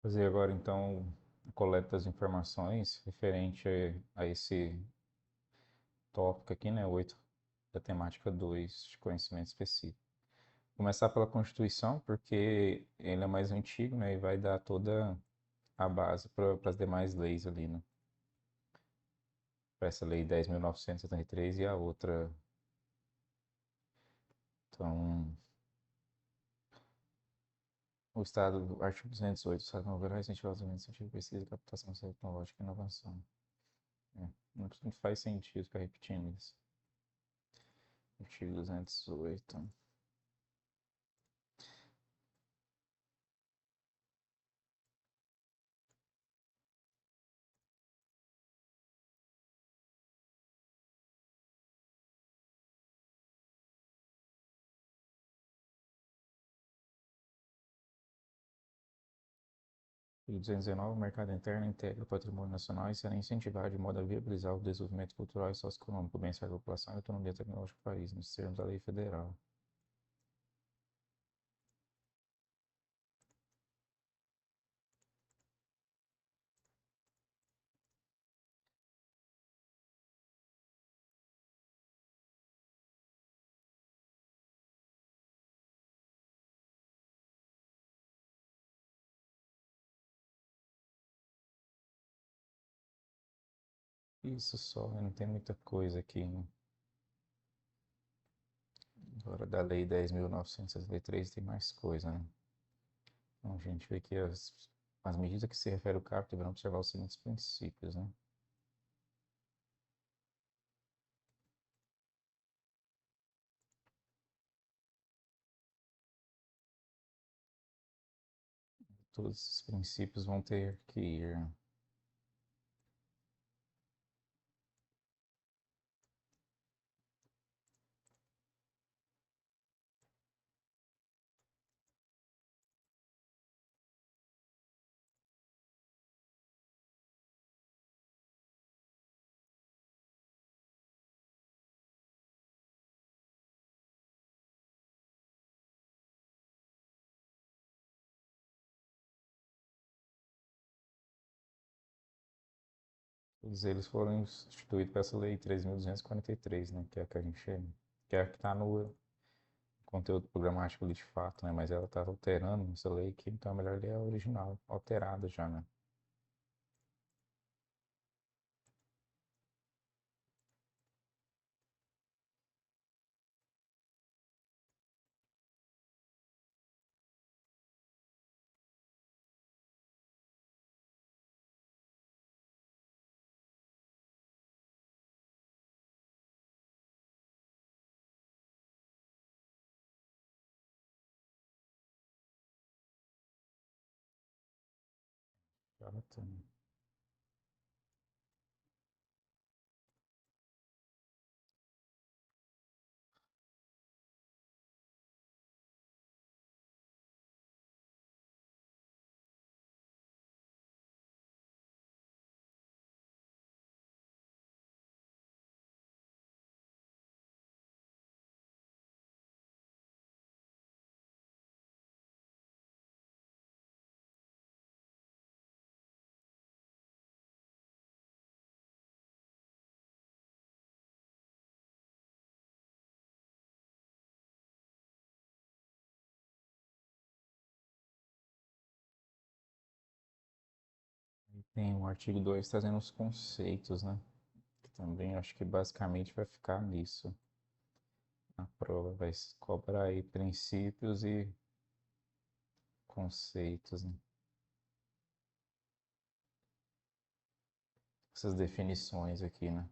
Fazer agora então a coleta das informações referente a esse tópico aqui, né, 8 da temática 2 de conhecimento específico. Começar pela Constituição, porque ele é mais antigo, né, e vai dar toda a base para as demais leis ali, né? Para essa lei 10.973 e a outra. Então, o Estado, artigo 208, o Estado não haverá incentivar o desenvolvimento científico, pesquisa, captação tecnológica e inovação. É, não faz sentido ficar repetindo isso. Artigo 208. Artigo 219, o mercado interno integra o patrimônio nacional e será incentivado de modo a viabilizar o desenvolvimento cultural e socioeconômico, o bem-estar da população e a autonomia tecnológica do país, nos termos da lei federal. Isso só, né? Não tem muita coisa aqui, né? Agora, da lei 10.963 tem mais coisa, né? Então, a gente vê que as medidas que se referem ao CARP deverão observar os seguintes princípios, né? Todos esses princípios vão ter que ir. Todos eles foram instituídos por essa lei 3.243, né? Que é a que a gente, que é a que está no conteúdo programático ali de fato, né? Mas ela está alterando essa lei aqui, então é melhor ler a original, alterada já, né? Já botando. E tem o artigo 2 trazendo os conceitos, né? Que também acho que basicamente vai ficar nisso. A prova vai cobrar aí princípios e conceitos, né? Essas definições aqui, né?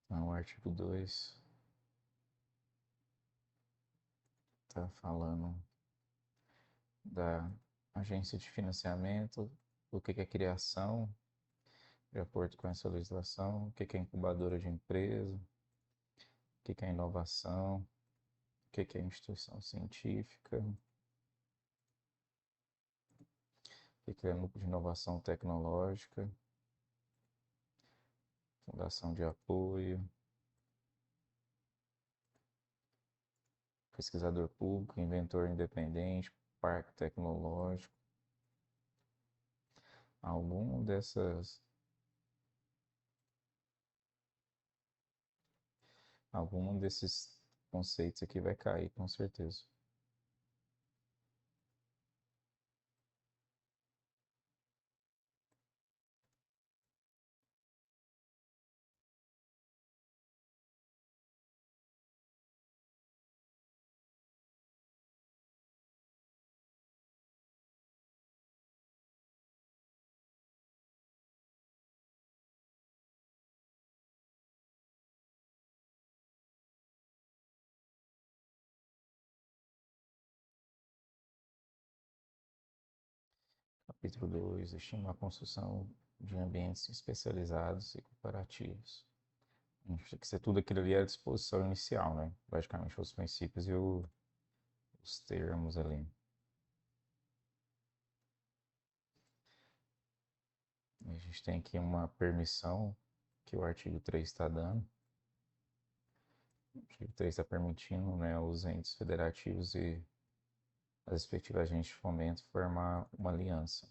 Então, o artigo 2 está falando da agência de financiamento, o que é criação, de acordo com essa legislação, o que é incubadora de empresa, o que é inovação, o que é instituição científica, o que é núcleo de inovação tecnológica, fundação de apoio, pesquisador público, inventor independente, parque tecnológico. Algum dessas, algum desses conceitos aqui vai cair, com certeza. Capítulo 2: estima a construção de ambientes especializados e cooperativos. Acho que ser tudo aquilo ali é a disposição inicial, né? Basicamente, os princípios e os termos ali. A gente tem aqui uma permissão que o artigo 3 está dando. O artigo 3 está permitindo, né, os entes federativos e as respectivas agentes de fomento formar uma aliança.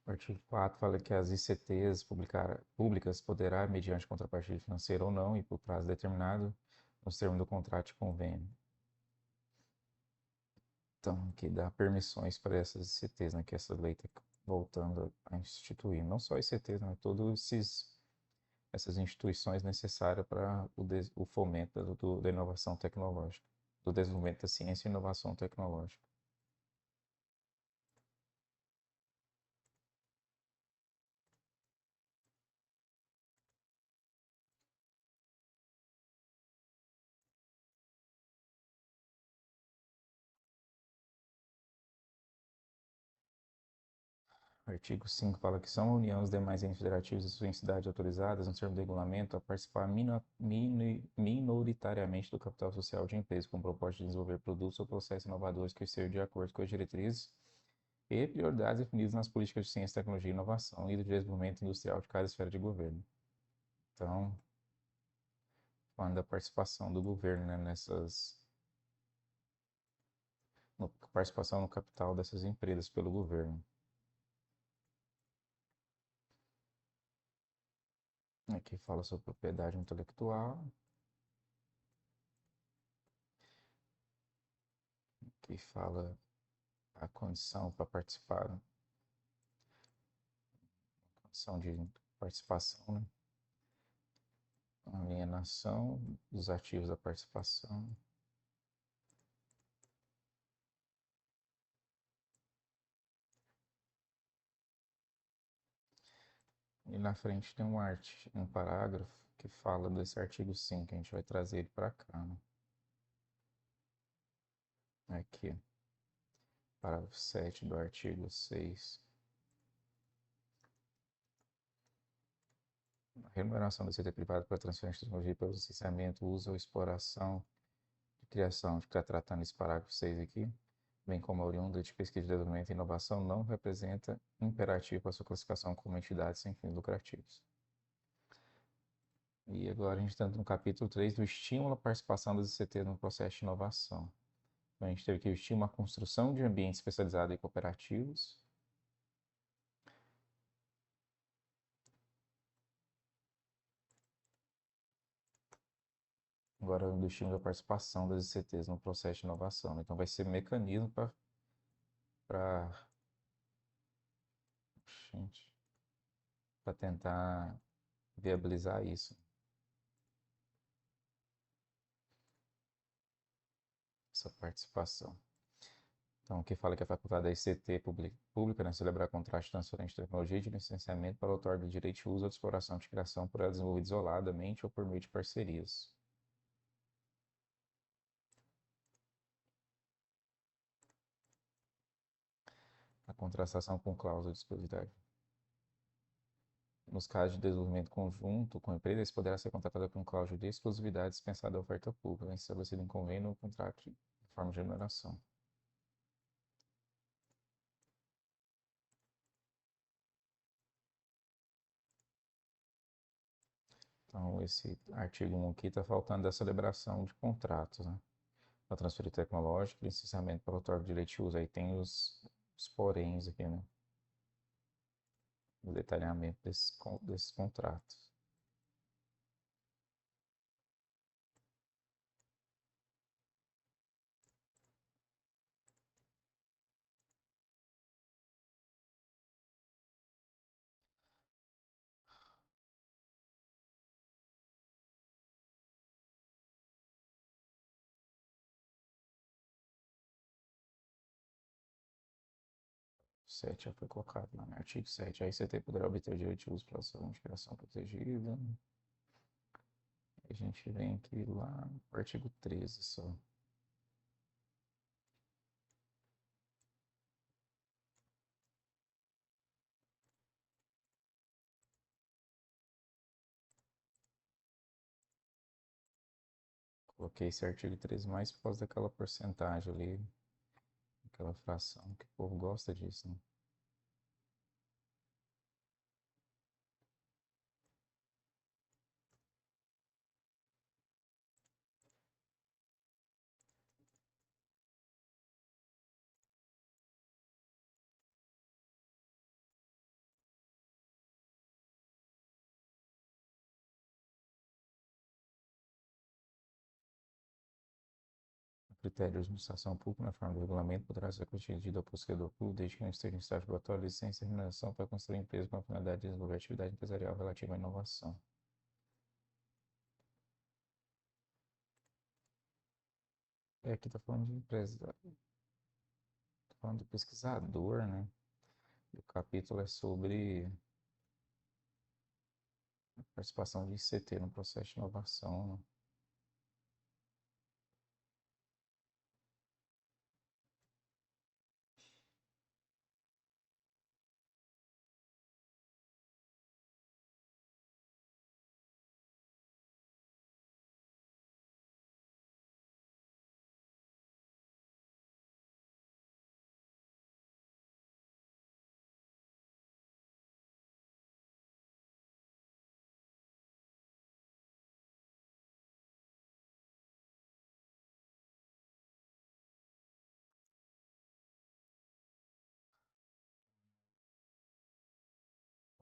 O artigo 4 fala que as ICTs públicas poderá, mediante contrapartida financeira ou não, e por prazo determinado, nos termos do contrato de convênio. Então, que dá permissões para essas ICTs, né, que essa lei está voltando a instituir. Não só ICTs, mas todas essas instituições necessárias para o fomento da inovação tecnológica, do desenvolvimento da ciência e inovação tecnológica. O artigo 5 fala que são a União e os demais entes federativos e suas entidades autorizadas, no termo do regulamento, a participar minoritariamente do capital social de empresas com o propósito de desenvolver produtos ou processos inovadores que estejam de acordo com as diretrizes e prioridades definidas nas políticas de ciência, tecnologia e inovação e do desenvolvimento industrial de cada esfera de governo. Então, falando da participação do governo, né, participação no capital dessas empresas pelo governo. Aqui fala sobre propriedade intelectual. Aqui fala a condição para participar, a condição de participação, né? Alienação dos ativos da participação. E na frente tem um parágrafo que fala desse artigo 5, a gente vai trazer ele para cá, né? Aqui, parágrafo 7 do artigo 6. A remuneração do setor privado para transferência de tecnologia pelo licenciamento, uso ou exploração de criação, de que está tratando esse parágrafo 6 aqui, bem como a oriunda de pesquisa, desenvolvimento e inovação, não representa imperativo para sua classificação como entidade sem fins lucrativos. E agora a gente está no capítulo 3 do estímulo à participação das ICTs no processo de inovação. Então, a gente teve aqui o estímulo à construção de ambientes especializados e cooperativos. Agora, do estímulo à participação das ICTs no processo de inovação. Então, vai ser mecanismo para tentar viabilizar isso, essa participação. Então, aqui fala que a faculdade da ICT pública, né, celebrar contrato de transferência de tecnologia e de licenciamento para o autor do direito de uso ou de exploração de criação por ela desenvolvida isoladamente ou por meio de parcerias. A contratação com cláusula de exclusividade. Nos casos de desenvolvimento conjunto com empresas, poderá ser contratada com cláusula de exclusividade dispensada da oferta pública, estabelecido em convênio ou contrato de forma de remuneração. Então, esse artigo 1 aqui está faltando da celebração de contratos, né? Para transferir tecnológico, licenciamento para outorga de direito de uso. Aí tem os poréns aqui, né? O detalhamento desses contratos. Sete já foi colocado lá no artigo 7. A ICT poderá obter o direito de uso pela sua notificação protegida. A gente vem aqui lá no artigo 13 só. Coloquei esse artigo 13 mais por causa daquela porcentagem ali, aquela fração que o povo gosta disso, né? O critério de administração pública na forma do regulamento poderá ser concedido ao possuidor público desde que não esteja em estágio probatório, licença e remuneração para construir empresa com a finalidade de desenvolver atividade empresarial relativa à inovação. Aqui está falando de empresa, está falando de pesquisador, né? E o capítulo é sobre a participação de ICT no processo de inovação, né?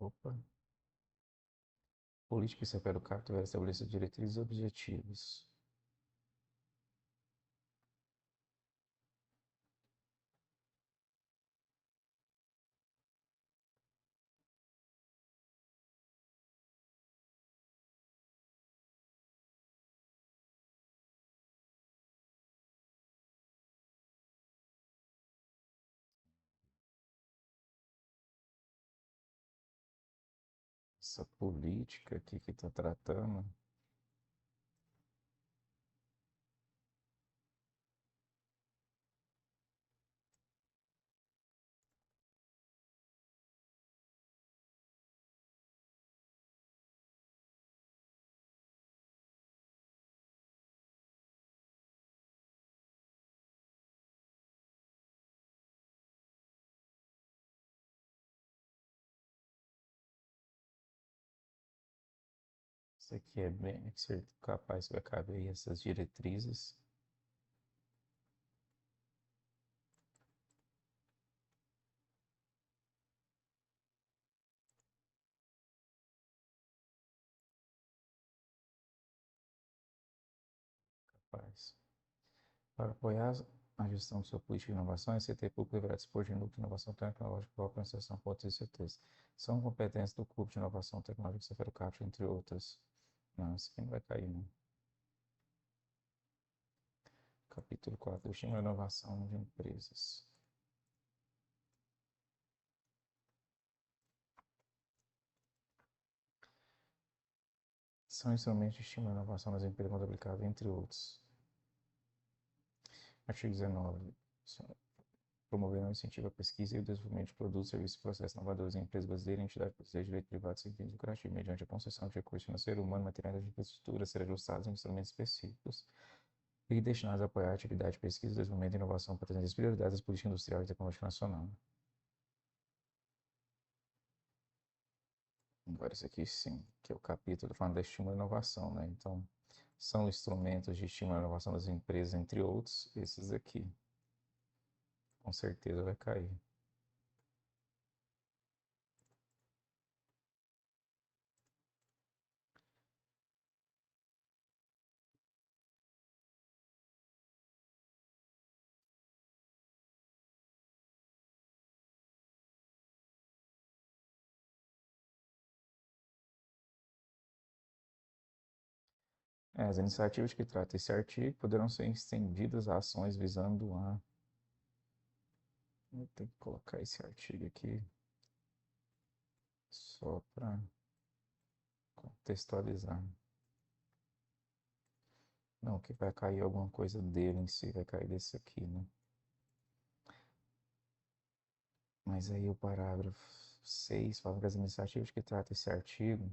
Opa. Política que separa o capital vai estabelecer diretrizes e objetivos. Essa política aqui que está tratando. Isso aqui é bem ser capaz, vai caber aí essas diretrizes. Capaz. Para apoiar a gestão de sua política de inovação, a ICT Público deverá dispor de núcleo de inovação tecnológica para a organização por ICTs. São competências do Clube de Inovação Tecnológica Ceferucato, entre outras. Não, isso aqui não vai cair, não. Capítulo 4, estímulo à inovação de empresas. São instrumentos de estímulo à inovação nas empresas quando aplicado, entre outros. Artigo 19. Promover um incentivo à pesquisa e o desenvolvimento de produtos, serviços e processos inovadores em empresas brasileiras e entidades brasileiras de direito privado sem fins lucrativos, mediante a concessão de recursos financeiros, humanos, materiais de infraestrutura, a ser ajustados em instrumentos específicos e destinados a apoiar a atividade de pesquisa, desenvolvimento e inovação para atender as prioridades da política industrial e tecnológica nacional. Agora, isso aqui sim, que que é o capítulo falando da estímulo e inovação, né? Então, são instrumentos de estímulo e inovação das empresas, entre outros, esses aqui. Com certeza vai cair. As iniciativas que tratam esse artigo poderão ser estendidas a ações visando a. Vou ter que colocar esse artigo aqui só para contextualizar. Não, que vai cair alguma coisa dele em si, vai cair desse aqui, né? Mas aí o parágrafo 6 fala que as iniciativas que tratam esse artigo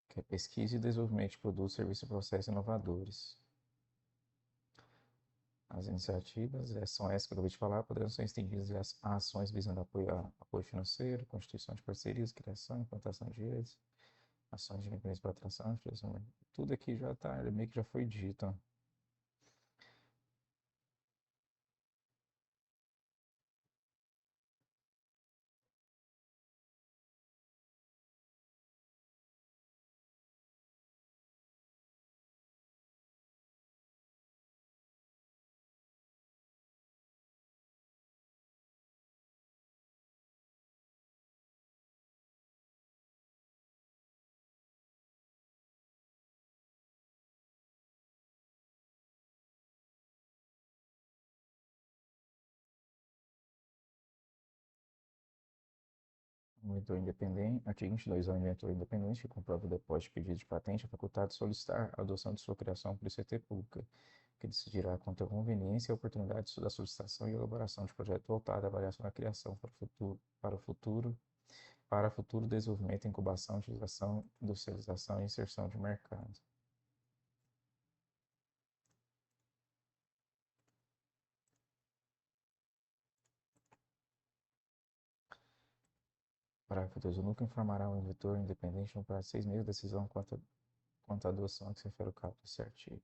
que é pesquisa e desenvolvimento de produtos, serviços e processos inovadores. As iniciativas são essas que eu acabei de falar, poderão ser estendidas a ações visando apoio financeiro, constituição de parcerias, criação, implantação de redes, ações de empresas para atração, tudo aqui já está, meio que já foi dito. Ó. O inventor independente, artigo 22, ao inventor independente que comprova o depósito de pedido de patente é facultado de solicitar a adoção de sua criação por ICT pública, que decidirá quanto à conveniência e oportunidade da solicitação e elaboração de projeto voltado à avaliação da criação para futuro desenvolvimento, incubação, utilização, industrialização e inserção de mercado. Parágrafo 2. O núcleo informará o inventor independente no prazo de 6 meses da decisão quanto à adoção que se refere ao caput desse artigo.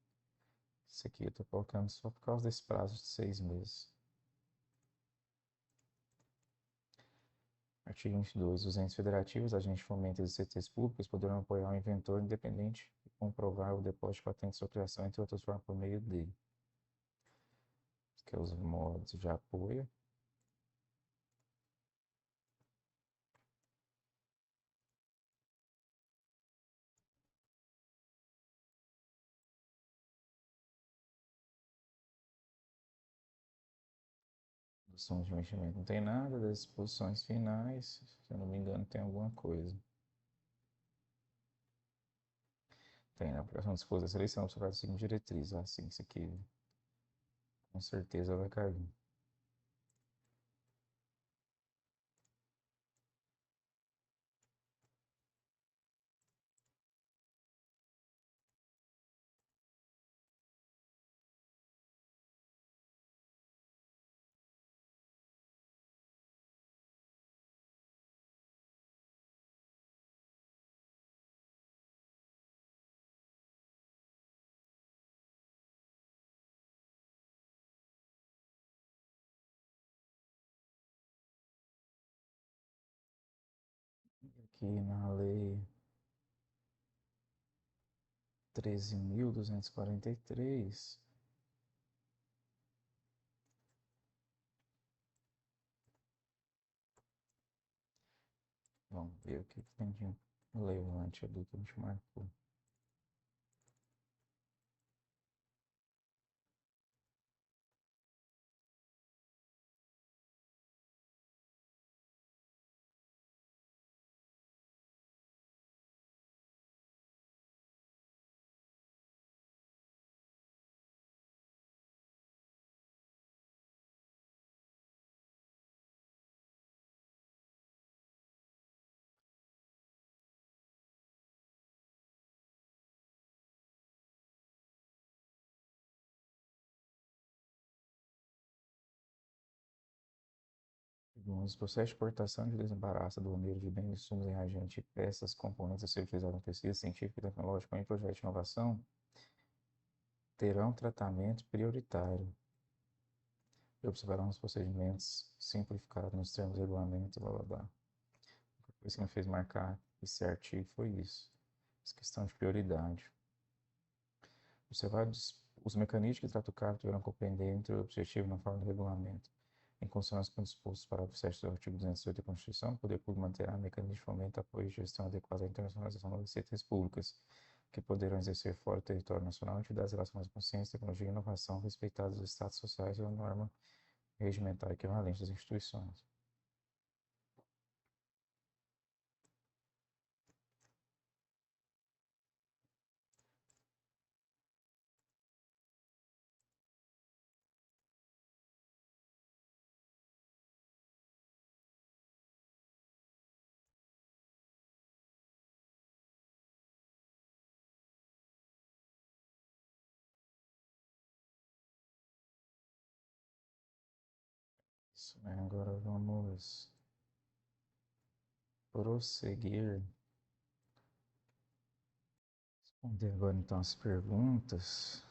Isso aqui eu estou colocando só por causa desse prazo de 6 meses. Artigo 22. Os entes federativos, agentes de fomento e CTs públicos poderão apoiar o inventor independente e comprovar o depósito de patente de sua criação, entre outras formas, por meio dele. Que é os modos de apoio. Disposições de investimento não tem nada, das disposições finais, se eu não me engano, tem alguma coisa. Tem, na aplicação de disposto da seleção, observar as seguintes diretrizes. Assim, isso aqui com certeza vai cair. Aqui na lei 13.243, vamos ver o que tem de relevante ali que a gente marcou. Nos processos de exportação de desembaraço aduaneiro de bens, insumos, reagentes, peças, componentes a ser utilizados em pesquisa científica e tecnológica ou em projetos de inovação, terão tratamento prioritário e observarão os procedimentos simplificados nos termos do regulamento, blá blá blá. A coisa que me fez marcar esse artigo foi isso, essa questão de prioridade. Observados os mecanismos que trata o cargo deverão compreender entre o objetivo na forma do regulamento. Em consonância com o disposto para o 7 do artigo 208 da Constituição, o poder público manterá mecanismos de fomento, apoio e gestão adequada à internacionalização das receitas públicas, que poderão exercer fora do território nacional atividades relacionadas com ciência, tecnologia e inovação, respeitados os estados sociais ou a norma regimental equivalente das instituições. Isso, né? Agora vamos prosseguir. Responder agora então as perguntas.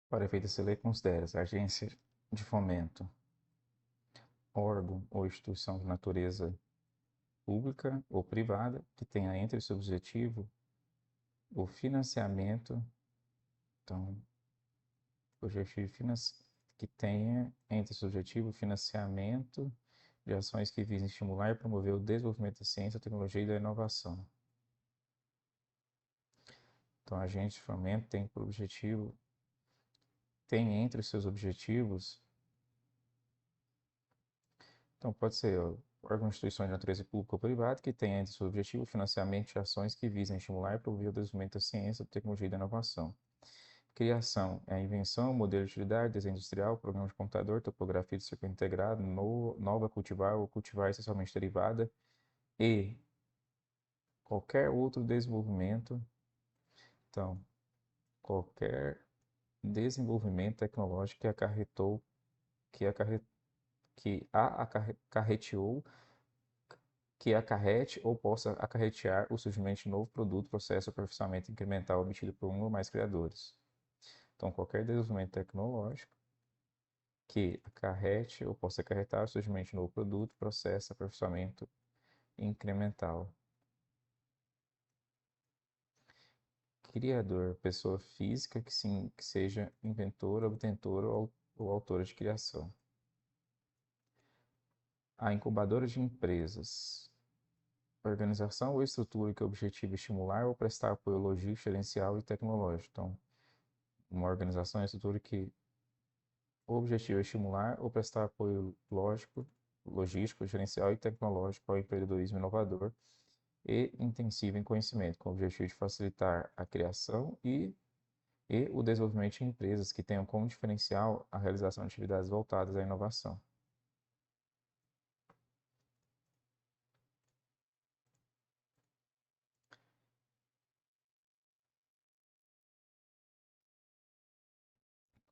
Para efeito dessa lei, considera-se a agência de fomento órgão ou instituição de natureza pública ou privada que tenha entre seu objetivo o financiamento, então, o objetivo que tenha entre seu objetivo o financiamento de ações que visem estimular e promover o desenvolvimento da ciência, da tecnologia e da inovação. Então, a agente de fomento tem por objetivo, tem entre os seus objetivos, então pode ser órgão ou instituição de natureza pública ou privada que tenha entre seu objetivo o financiamento de ações que visem estimular e promover o desenvolvimento da ciência, da tecnologia e da inovação. Criação é a invenção, modelo de utilidade, desenho industrial, programa de computador, topografia de circuito integrado, nova cultivar ou cultivar essencialmente derivada e qualquer outro desenvolvimento. Então, qualquer desenvolvimento tecnológico que acarretou, acarreteou, que acarrete ou possa acarretear o surgimento de novo produto, processo ou aperfeiçoamento incremental obtido por um ou mais criadores. Então, qualquer desenvolvimento tecnológico que acarrete ou possa acarretar o surgimento de novo produto, processo, aperfeiçoamento incremental. Criador, pessoa física que seja inventora, obtentora ou autora de criação. A incubadora de empresas. Organização ou estrutura que o objetivo é estimular ou prestar apoio logístico, gerencial e tecnológico. Então, uma organização ou estrutura que o objetivo é estimular ou prestar apoio logístico, gerencial e tecnológico ao empreendedorismo inovador e intensivo em conhecimento, com o objetivo de facilitar a criação e o desenvolvimento de empresas que tenham como diferencial a realização de atividades voltadas à inovação.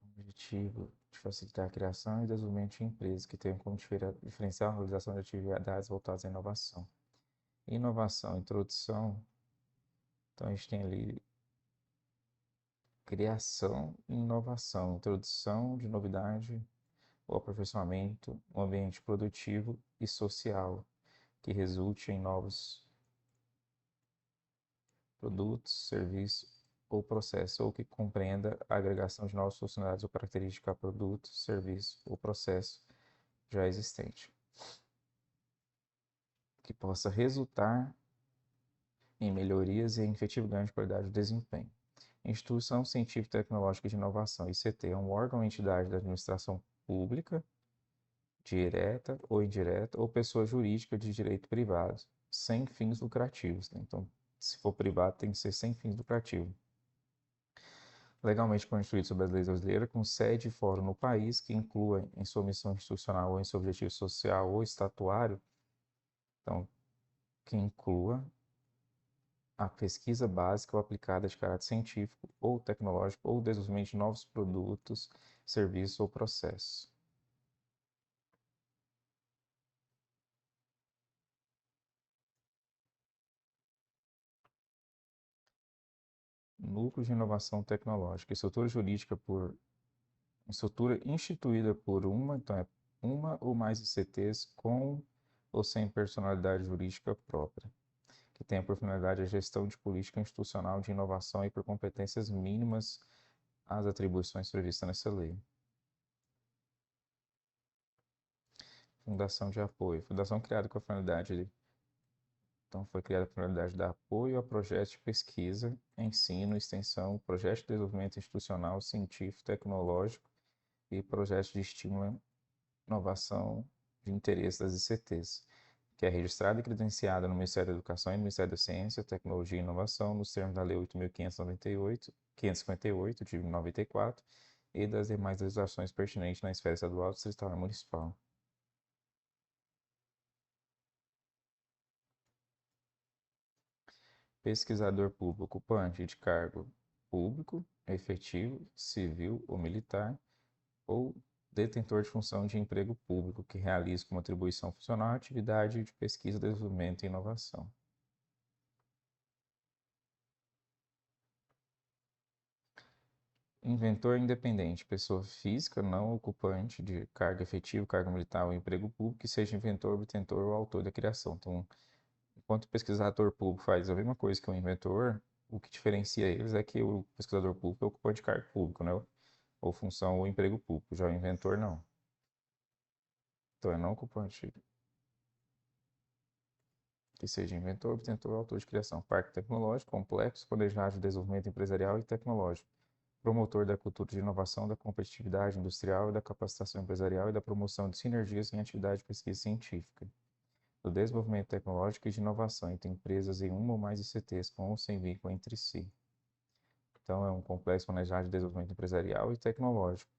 O objetivo de facilitar a criação e desenvolvimento de empresas que tenham como diferencial a realização de atividades voltadas à inovação. Inovação, introdução. Então, a gente tem ali criação e inovação, introdução de novidade, o aperfeiçoamento, um ambiente produtivo e social que resulte em novos produtos, serviços ou processos, ou que compreenda a agregação de novas funcionalidades ou características a produto, serviço ou processo já existente, que possa resultar em melhorias e em efetivo ganho de qualidade do desempenho. Instituição Científica, Tecnológica de Inovação, ICT, é um órgão ou entidade da administração pública, direta ou indireta, ou pessoa jurídica de direito privado, sem fins lucrativos. Né? Então, se for privado, tem que ser sem fins lucrativos. legalmente constituído sob as leis brasileiras, com sede e fórum no país, que inclua em sua missão institucional ou em seu objetivo social ou estatuário, então, que inclua a pesquisa básica ou aplicada de caráter científico ou tecnológico ou o desenvolvimento de novos produtos, serviços ou processos. Núcleo de inovação tecnológica, estrutura instituída por uma, então é uma ou mais ICTs com ou sem personalidade jurídica própria, que tenha por finalidade a gestão de política institucional de inovação e por competências mínimas às atribuições previstas nessa lei. Fundação de apoio. Fundação criada com a finalidade, então foi criada com a finalidade de dar apoio a projetos de pesquisa, ensino, extensão, projetos de desenvolvimento institucional, científico, tecnológico e projetos de estímulo à inovação de interesse das ICTs, que é registrada e credenciada no Ministério da Educação e no Ministério da Ciência, Tecnologia e Inovação, nos termos da Lei 8.558, de 94, e das demais legislações pertinentes na esfera estadual, distrital e municipal. Pesquisador público ocupante de cargo público, efetivo, civil ou militar, ou detentor de função de emprego público que realize como atribuição funcional a atividade de pesquisa, desenvolvimento e inovação. Inventor independente, pessoa física não ocupante de cargo efetivo, cargo militar ou emprego público, que seja inventor, obtentor ou autor da criação. Então, enquanto o pesquisador público faz a mesma coisa que o inventor, o que diferencia eles é que o pesquisador público é ocupante de cargo público, né? Ou função ou emprego público. Já o inventor não. Então, é não ocupante que seja inventor, obtentor ou autor de criação. Parque tecnológico, complexo, planejado de desenvolvimento empresarial e tecnológico. Promotor da cultura de inovação, da competitividade industrial e da capacitação empresarial e da promoção de sinergias em atividade de pesquisa científica, do desenvolvimento tecnológico e de inovação entre empresas em uma ou mais ICTs com ou sem vínculo entre si. Então, é um complexo planejado de desenvolvimento empresarial e tecnológico.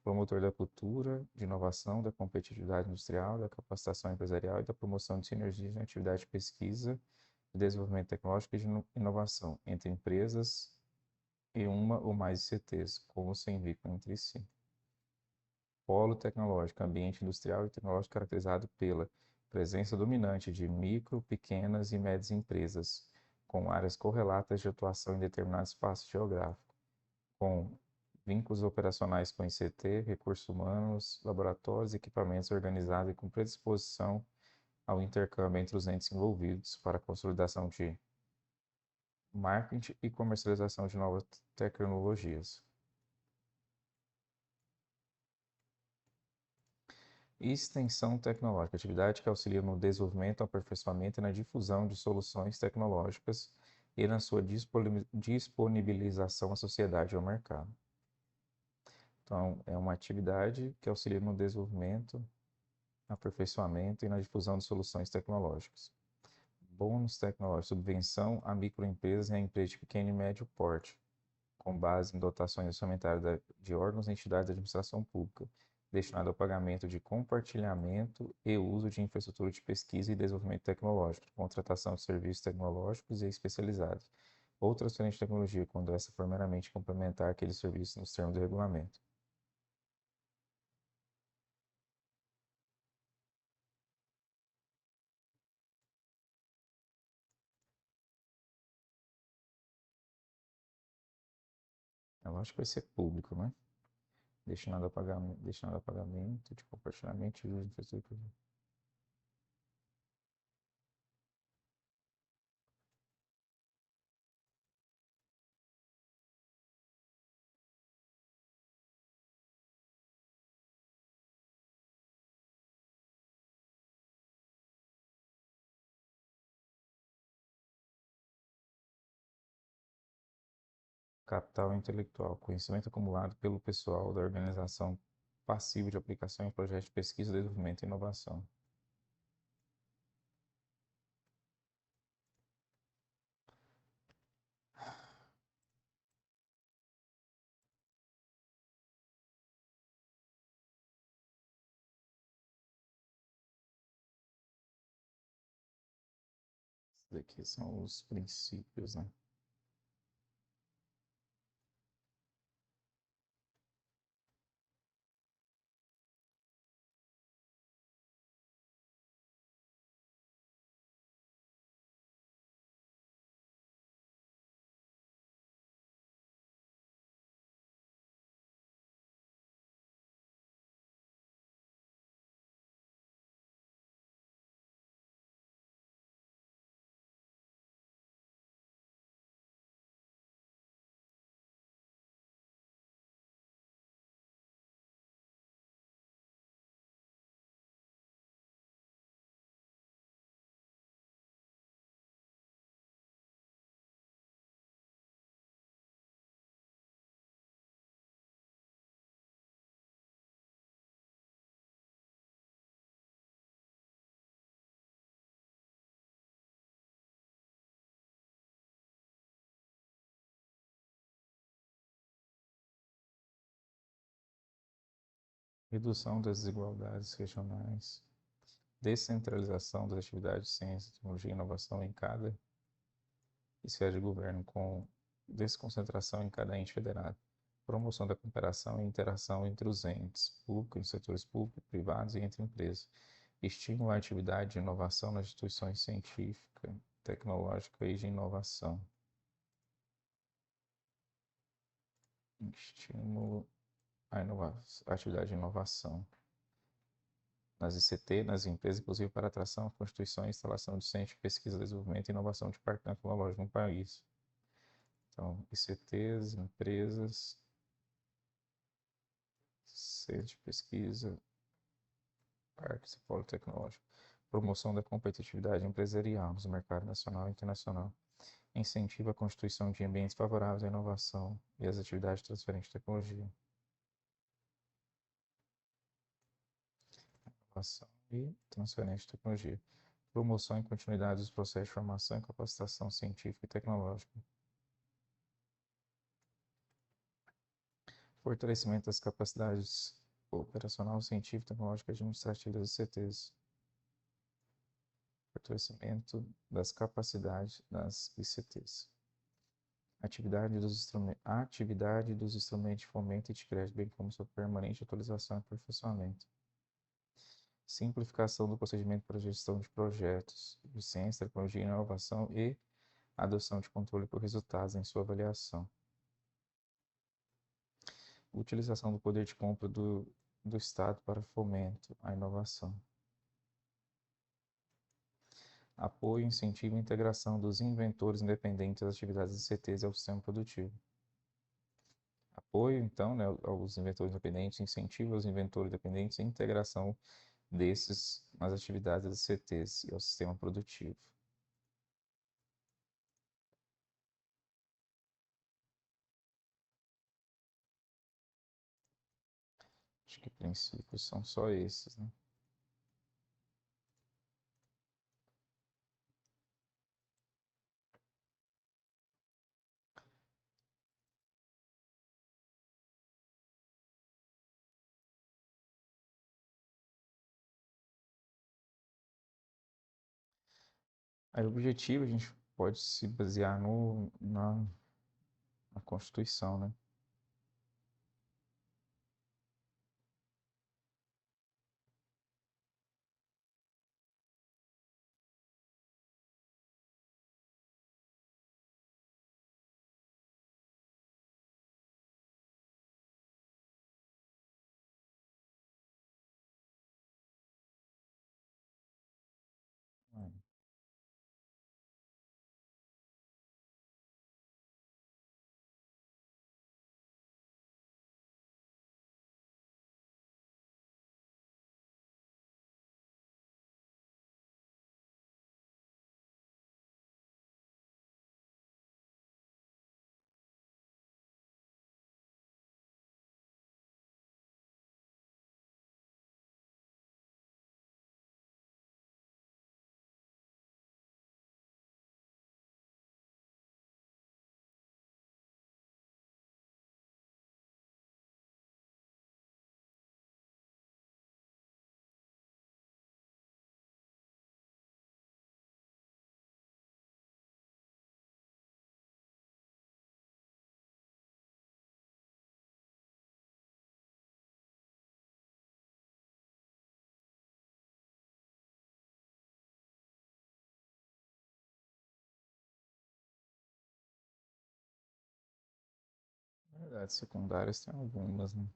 Promotor da cultura, de inovação, da competitividade industrial, da capacitação empresarial e da promoção de sinergias em atividade de pesquisa, de desenvolvimento tecnológico e de inovação entre empresas e uma ou mais ICTs, com ou sem vínculo entre si. Polo tecnológico, ambiente industrial e tecnológico caracterizado pela presença dominante de micro, pequenas e médias empresas, com áreas correlatas de atuação em determinado espaço geográfico, com vínculos operacionais com ICT, recursos humanos, laboratórios e equipamentos organizados e com predisposição ao intercâmbio entre os entes envolvidos para a consolidação de marketing e comercialização de novas tecnologias. Extensão tecnológica, atividade que auxilia no desenvolvimento, aperfeiçoamento e na difusão de soluções tecnológicas e na sua disponibilização à sociedade e ao mercado. Então, é uma atividade que auxilia no desenvolvimento, aperfeiçoamento e na difusão de soluções tecnológicas. Bônus tecnológico, subvenção a microempresas e a empresas de pequeno e médio porte, com base em dotações orçamentárias de órgãos e entidades de administração pública, destinado ao pagamento de compartilhamento e uso de infraestrutura de pesquisa e desenvolvimento tecnológico, contratação de serviços tecnológicos e especializados, ou transferência de tecnologia, quando essa for meramente complementar aquele serviço nos termos do regulamento. Eu acho que vai ser público, né? Destinado a pagamento de compartilhamento e uso de infraestrutura. Capital intelectual, conhecimento acumulado pelo pessoal da organização passivo de aplicação em projetos de pesquisa, desenvolvimento e inovação. Esses aqui são os princípios, né? Redução das desigualdades regionais, descentralização das atividades de ciência, tecnologia e inovação em cada esfera de governo, com desconcentração em cada ente federado, promoção da cooperação e interação entre os entes públicos, setores públicos, privados e entre empresas, estímulo à atividade de inovação nas instituições científica, tecnológica e de inovação, estímulo à atividade de inovação nas ICT, nas empresas, inclusive para atração, constituição e instalação de centros de pesquisa, desenvolvimento e inovação de parque tecnológico no país. Então, ICTs, empresas, centro de pesquisa, parques e polo tecnológico. Promoção da competitividade empresarial nos mercados nacional e internacional. Incentiva a constituição de ambientes favoráveis à inovação e às atividades de transferência de tecnologia. Inovação e transferência de tecnologia. Promoção e continuidade dos processos de formação e capacitação científica e tecnológica. Fortalecimento das capacidades operacional, científica, tecnológica e administrativa das ICTs. Fortalecimento das capacidades das ICTs. Atividade dos instrumentos de fomento e de crédito, bem como sua permanente atualização e aperfeiçoamento. Simplificação do procedimento para gestão de projetos de ciência, tecnologia e inovação e adoção de controle por resultados em sua avaliação. Utilização do poder de compra do Estado para fomento à inovação. Apoio, incentivo e integração dos inventores independentes das atividades de CTs ao sistema produtivo. Apoio, então, né, aos inventores independentes, incentivo aos inventores independentes e integração desses nas atividades das CTs e ao sistema produtivo. Acho que princípios são só esses, né? Aí, o objetivo a gente pode se basear na Constituição, né? Atividades secundárias tem algumas, né?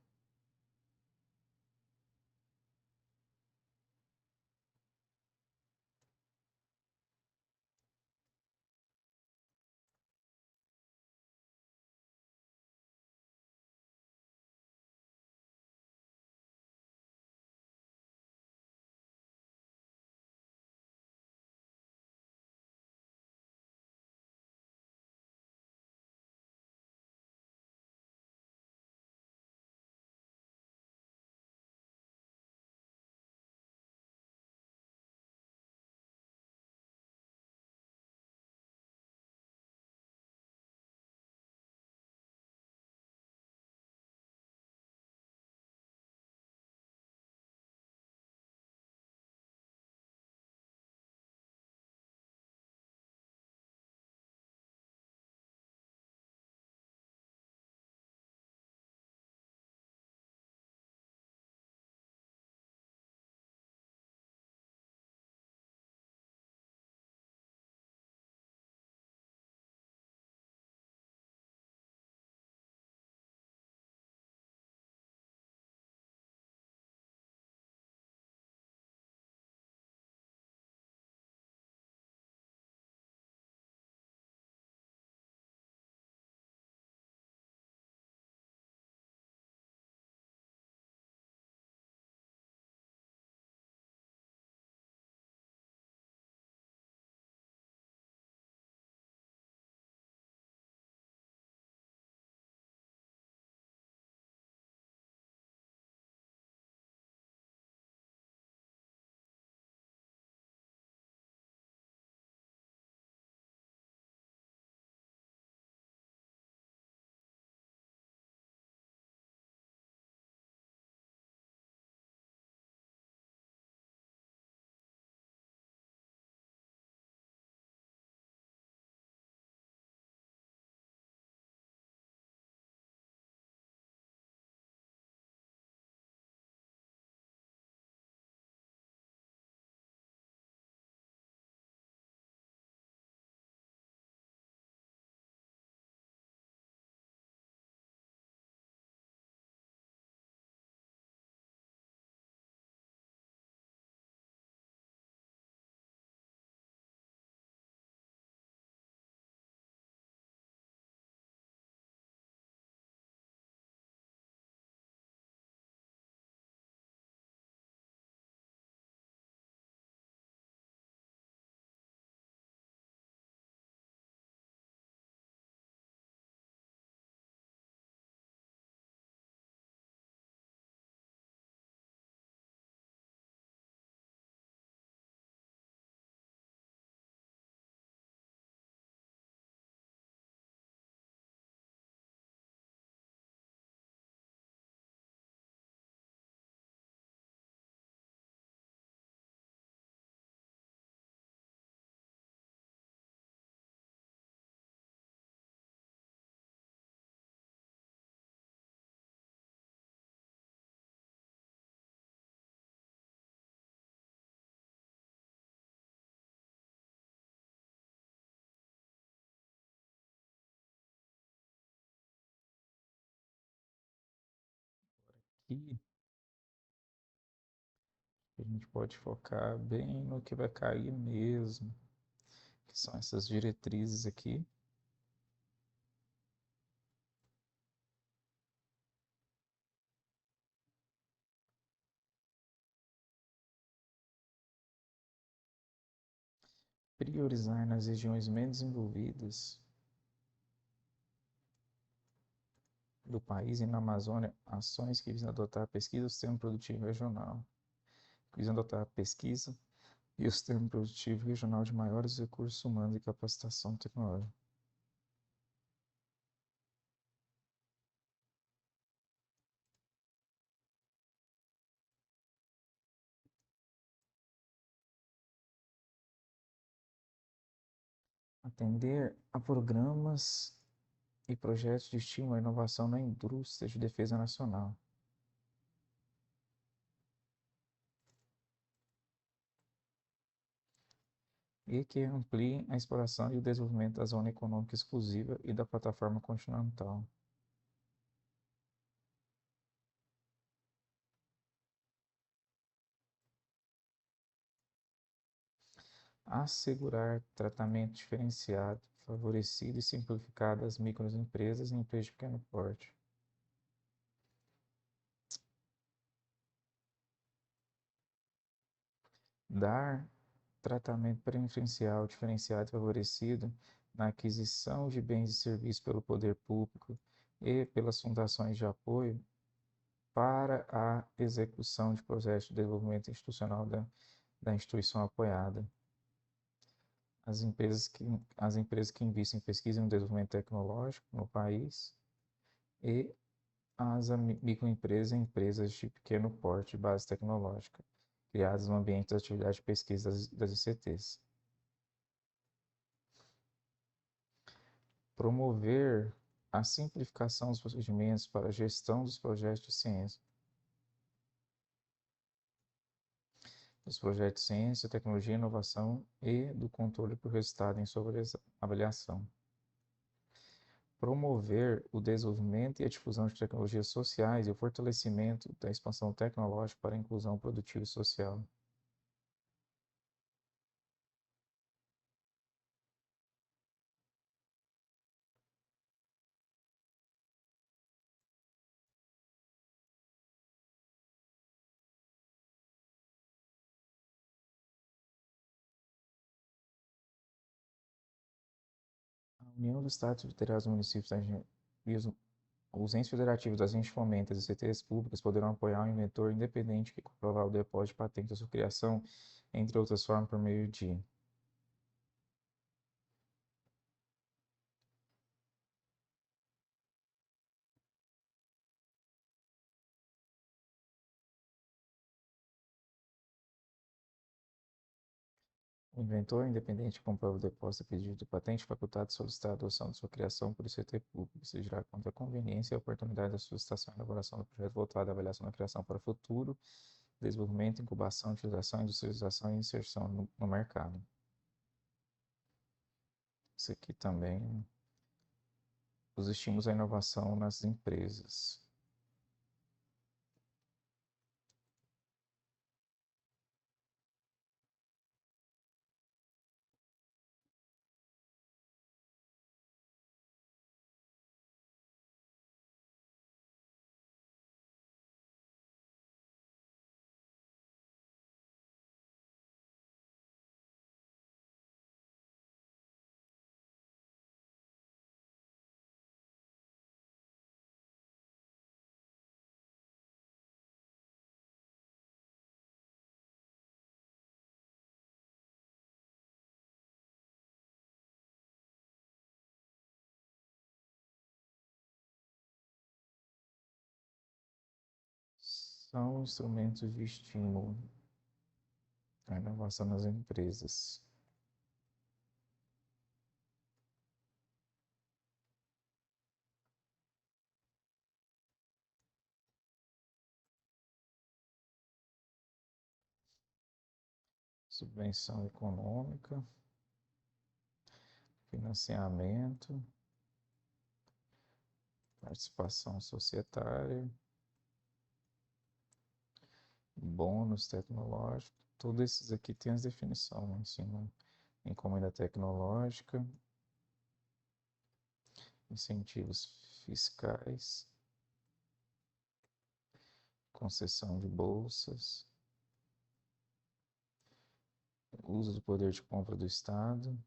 E a gente pode focar bem no que vai cair mesmo, que são essas diretrizes aqui. Priorizar nas regiões menos desenvolvidas do país e na Amazônia ações que visam adotar a pesquisa do sistema produtivo regional, que visam adotar a pesquisa e o sistema produtivo regional de maiores recursos humanos e capacitação tecnológica. Atender a programas e projetos de estímulo à inovação na indústria de defesa nacional. E que amplie a exploração e o desenvolvimento da zona econômica exclusiva e da plataforma continental. assegurar tratamento diferenciado, favorecido e simplificado às microempresas e empresas de pequeno porte. Dar tratamento preferencial, diferenciado e favorecido na aquisição de bens e serviços pelo poder público e pelas fundações de apoio para a execução de projetos de desenvolvimento institucional da instituição apoiada. As empresas que investem em pesquisa e no desenvolvimento tecnológico no país e as microempresas e empresas de pequeno porte de base tecnológica, criadas no ambiente das atividades de pesquisa das ICTs. Promover a simplificação dos procedimentos para a gestão dos projetos de ciência, tecnologia e inovação e do controle por resultado em sua avaliação. Promover o desenvolvimento e a difusão de tecnologias sociais e o fortalecimento da expansão tecnológica para a inclusão produtiva e social. A União dos Estados Federados dos Municípios e os entes federativos das entes fomentas e CTs públicas poderão apoiar um inventor independente que comprovar o depósito de patente da sua criação, entre outras formas, por meio de o inventor independente que comprova o depósito e pedido de patente facultado solicitar a adoção de sua criação por ICT público, decidirá quanto à conveniência e a oportunidade da solicitação e elaboração do projeto voltado à avaliação da criação para futuro, desenvolvimento, incubação, utilização, industrialização e inserção no mercado. Isso aqui também, os estímulos à inovação nas empresas. São instrumentos de estímulo à inovação nas empresas. Subvenção econômica, financiamento, participação societária, bônus tecnológico, todos esses aqui têm as definições, ensino, encomenda tecnológica, incentivos fiscais, concessão de bolsas, uso do poder de compra do Estado,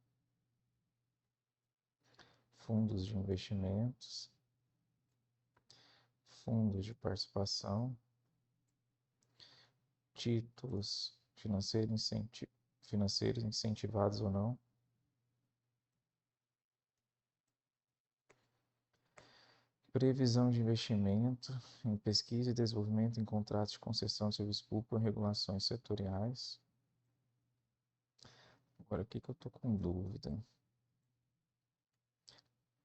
fundos de investimentos, fundos de participação, títulos financeiros incentivados ou não, previsão de investimento em pesquisa e desenvolvimento em contratos de concessão de serviço público e regulações setoriais. Agora, aqui que eu estou com dúvida.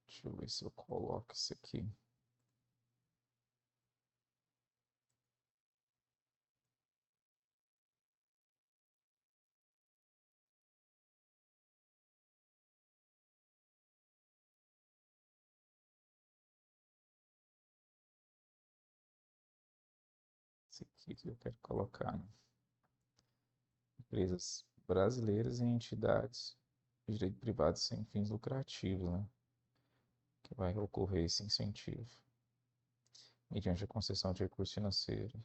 Deixa eu ver se eu coloco isso aqui. Esse aqui que eu quero colocar. Empresas brasileiras e entidades de direito privado sem fins lucrativos, né? Que vai ocorrer esse incentivo, mediante a concessão de recurso financeiro.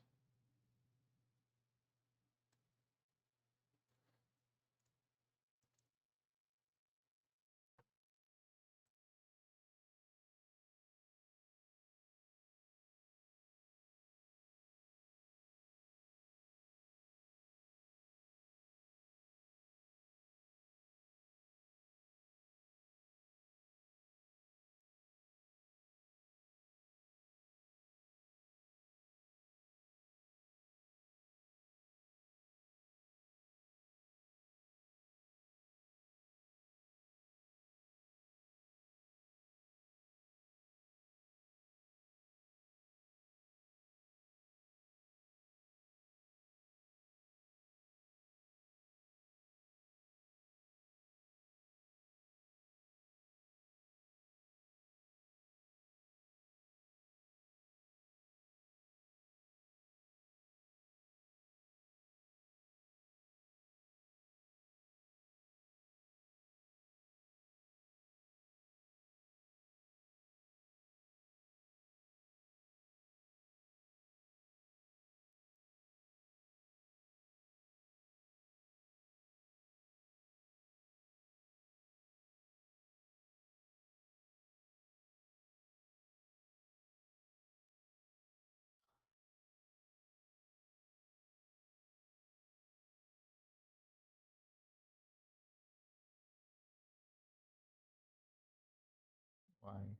Vai.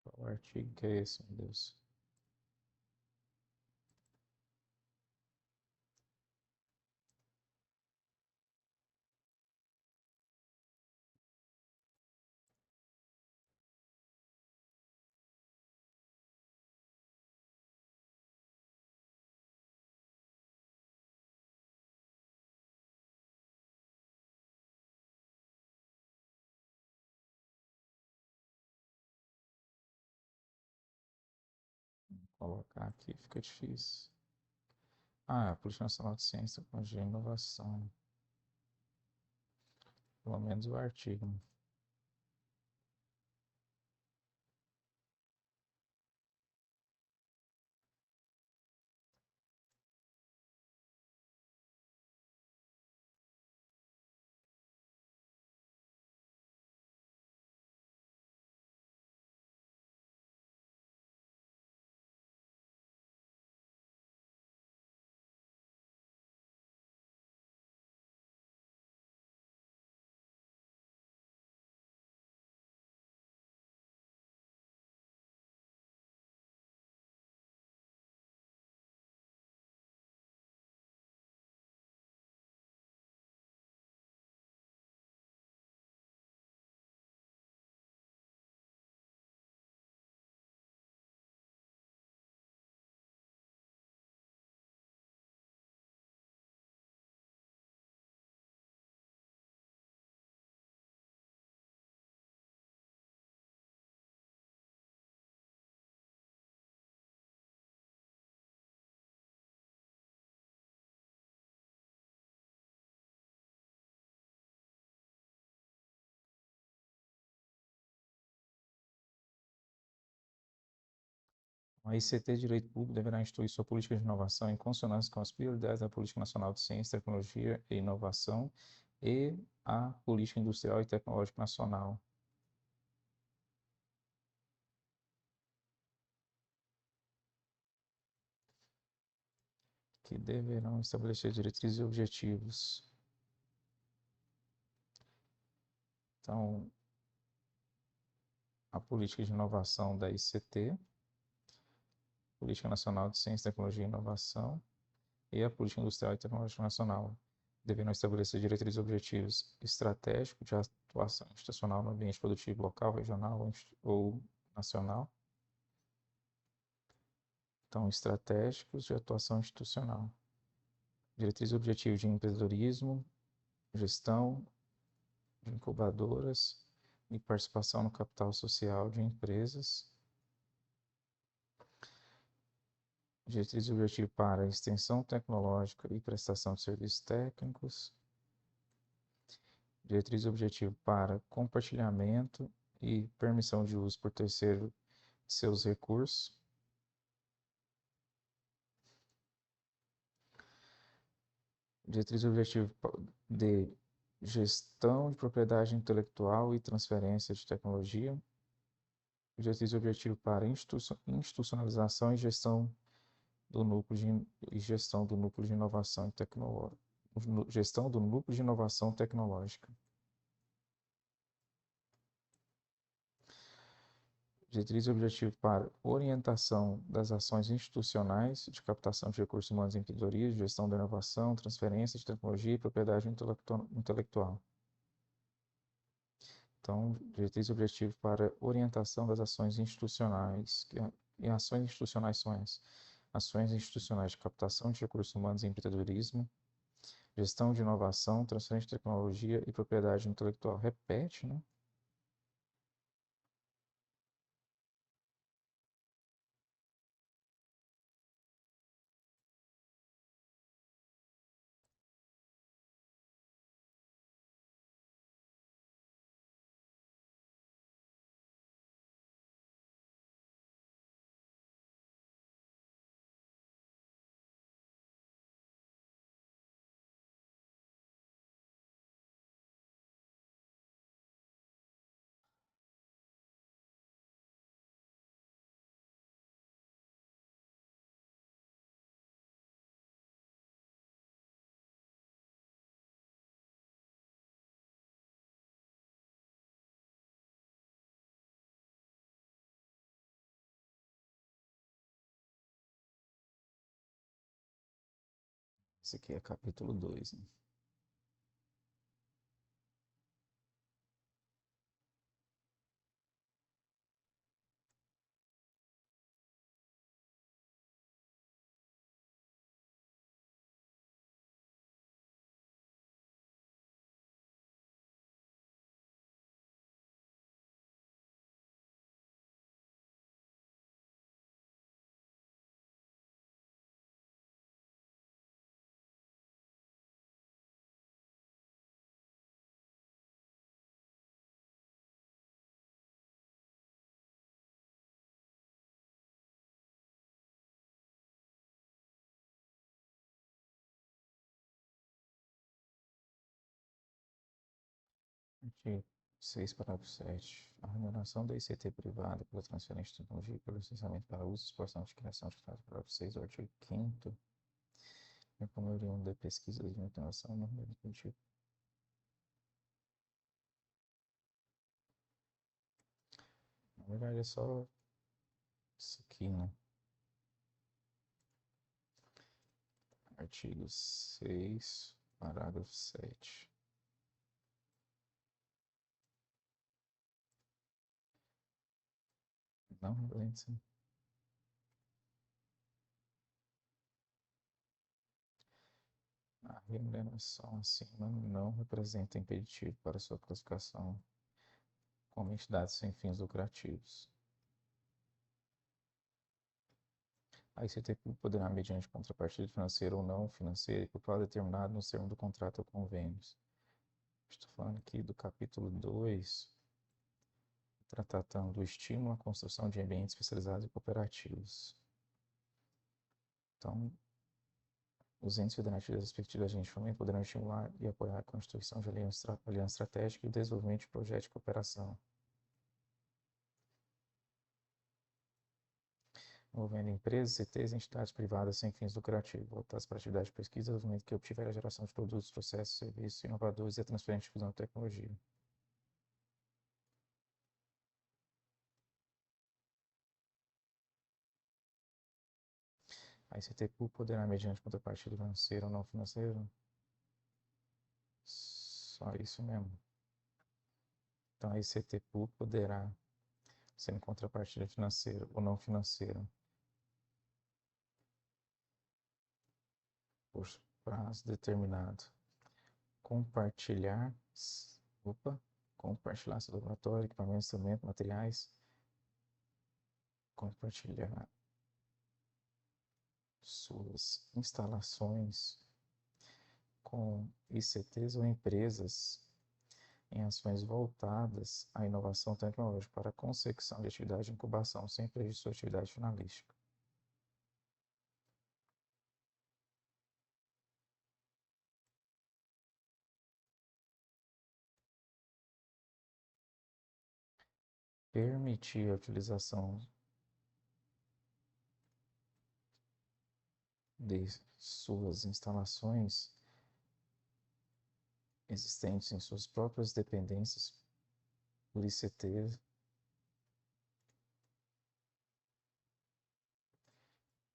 Qual artigo que é esse, meu Deus? Vou colocar aqui, fica difícil. Ah, a Política Nacional de Ciência, Tecnologia e Inovação. Pelo menos o artigo, né? A ICT Direito Público deverá instituir sua política de inovação em consonância com as prioridades da Política Nacional de Ciência, Tecnologia e Inovação e a Política Industrial e Tecnológica Nacional, que deverão estabelecer diretrizes e objetivos. Então, a política de inovação da ICT, Política Nacional de Ciência, Tecnologia e Inovação e a Política Industrial e Tecnológica Nacional deverão estabelecer diretrizes e objetivos estratégicos de atuação institucional no ambiente produtivo local, regional ou nacional. Então, estratégicos de atuação institucional. Diretrizes e objetivos de empreendedorismo, gestão de incubadoras e participação no capital social de empresas. Diretriz e objetivo para extensão tecnológica e prestação de serviços técnicos. Diretriz e objetivo para compartilhamento e permissão de uso por terceiro de seus recursos. Diretriz e objetivo de gestão de propriedade intelectual e transferência de tecnologia. Diretriz e objetivo para institucionalização e gestão do núcleo de inovação tecnológica. Gestão do núcleo de inovação tecnológica. Diretriz e objetivo para orientação das ações institucionais de captação de recursos humanos e empreendedorismo, gestão da inovação, transferência de tecnologia e propriedade intelectual. Então, diretriz e objetivo para orientação das ações institucionais. E ações institucionais são essas: ações institucionais de captação de recursos humanos e empreendedorismo, gestão de inovação, transferência de tecnologia e propriedade intelectual. Repete, né? Esse aqui é capítulo 2, né? Artigo 6, parágrafo 7. A remuneração da ICT privada pela transferência de tecnologia e pelo licenciamento para uso e exportação de criação de dados, parágrafo 6 do artigo 5º, é como oriundo de pesquisa de inovação no meio produtivo. Na verdade, é só isso aqui, né? Artigo 6, parágrafo 7. Não, Valência. A remuneração acima não representa impeditivo para sua classificação como entidade sem fins lucrativos. A ICT poderá, mediante contrapartida financeira ou não financeira, e por prazo determinado nos termos do contrato ou convênios. Estou falando aqui do capítulo 2, tratando do estímulo à construção de ambientes especializados e cooperativos. Então, os entes federativos respectivos agentes de fomento poderão estimular e apoiar a constituição de aliança estratégica e o desenvolvimento de projetos de cooperação, envolvendo empresas, CTs e entidades privadas sem fins lucrativos, voltadas para atividade de pesquisa e desenvolvimento que obtiver a geração de produtos, processos, serviços inovadores e a transferência de fusão de tecnologia. A ICT poderá, mediante contrapartida financeira ou não financeira, só isso mesmo. Então, a ICT poderá, sendo contrapartida financeira ou não financeira, por prazo determinado, compartilhar seu laboratório, equipamento, instrumento, materiais, compartilhar suas instalações com ICTs ou empresas em ações voltadas à inovação tecnológica para a consecução de atividade de incubação, sem prejuízo de sua atividade finalística. Permitir a utilização de suas instalações existentes em suas próprias dependências por ICT,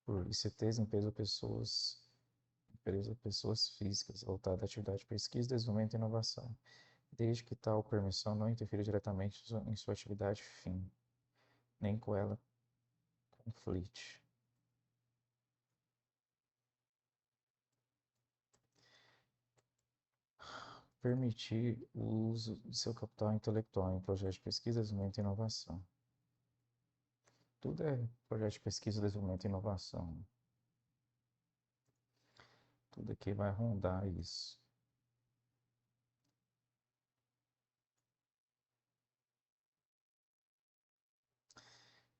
por ICTs, empresa pessoas físicas, voltada à atividade de pesquisa, desenvolvimento e inovação, desde que tal permissão não interfira diretamente em sua atividade fim, nem com ela conflite. Permitir o uso de seu capital intelectual em projetos de pesquisa, desenvolvimento e inovação. Tudo é projeto de pesquisa, desenvolvimento e inovação. Tudo aqui vai rondar isso.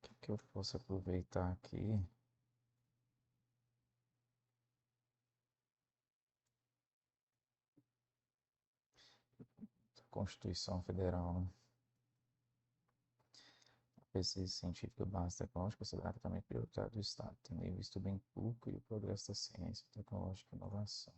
O que eu posso aproveitar aqui? Constituição Federal, né? A pesquisa científica básica tecnológica é considerada também prioritária do Estado, tendo em vista o bem público e o progresso da ciência, tecnológica e inovação.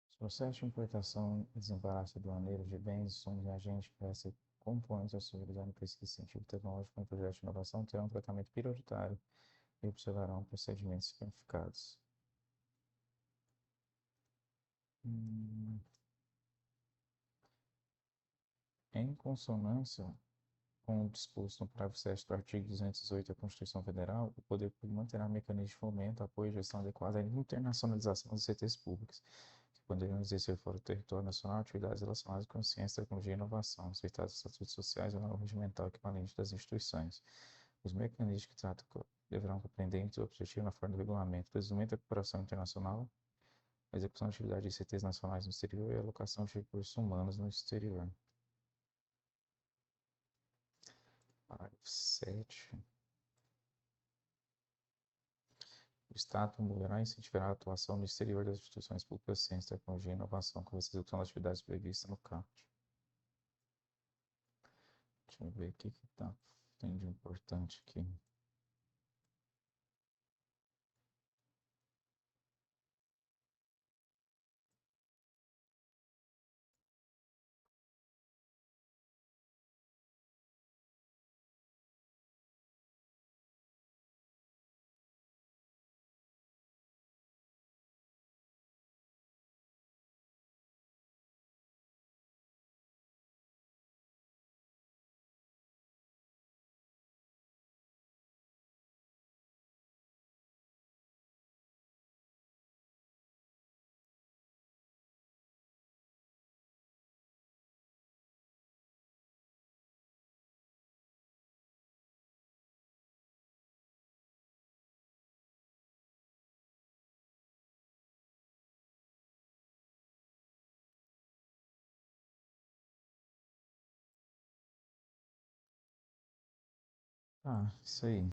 Os processos de importação e desembaraço aduaneiro de bens, insumos e agentes que ser componentes da seguridade em pesquisa científica e tecnológica em projetos de inovação terão um tratamento prioritário e observarão procedimentos simplificados. Em consonância com o disposto no parágrafo 7 do artigo 218 da Constituição Federal, o Poder Público manterá mecanismos de fomento, apoio e gestão adequada à internacionalização dos CTs públicos, que poderão exercer fora do território nacional atividades relacionadas com ciência, tecnologia e inovação, respeitados os estatutos sociais e o norma regimental equivalente das instituições. Os mecanismos que tratam deverão compreender o objetivo na forma do regulamento, o desenvolvimento da cooperação internacional, a execução de atividades de CTs nacionais no exterior e a alocação de recursos humanos no exterior. Parágrafo 7. O Estado promoverá e incentivará a atuação no exterior das instituições públicas de ciência, tecnologia e inovação, com a execução das atividades previstas no CAPT. Deixa eu ver o que tem de importante aqui. Ah, isso aí.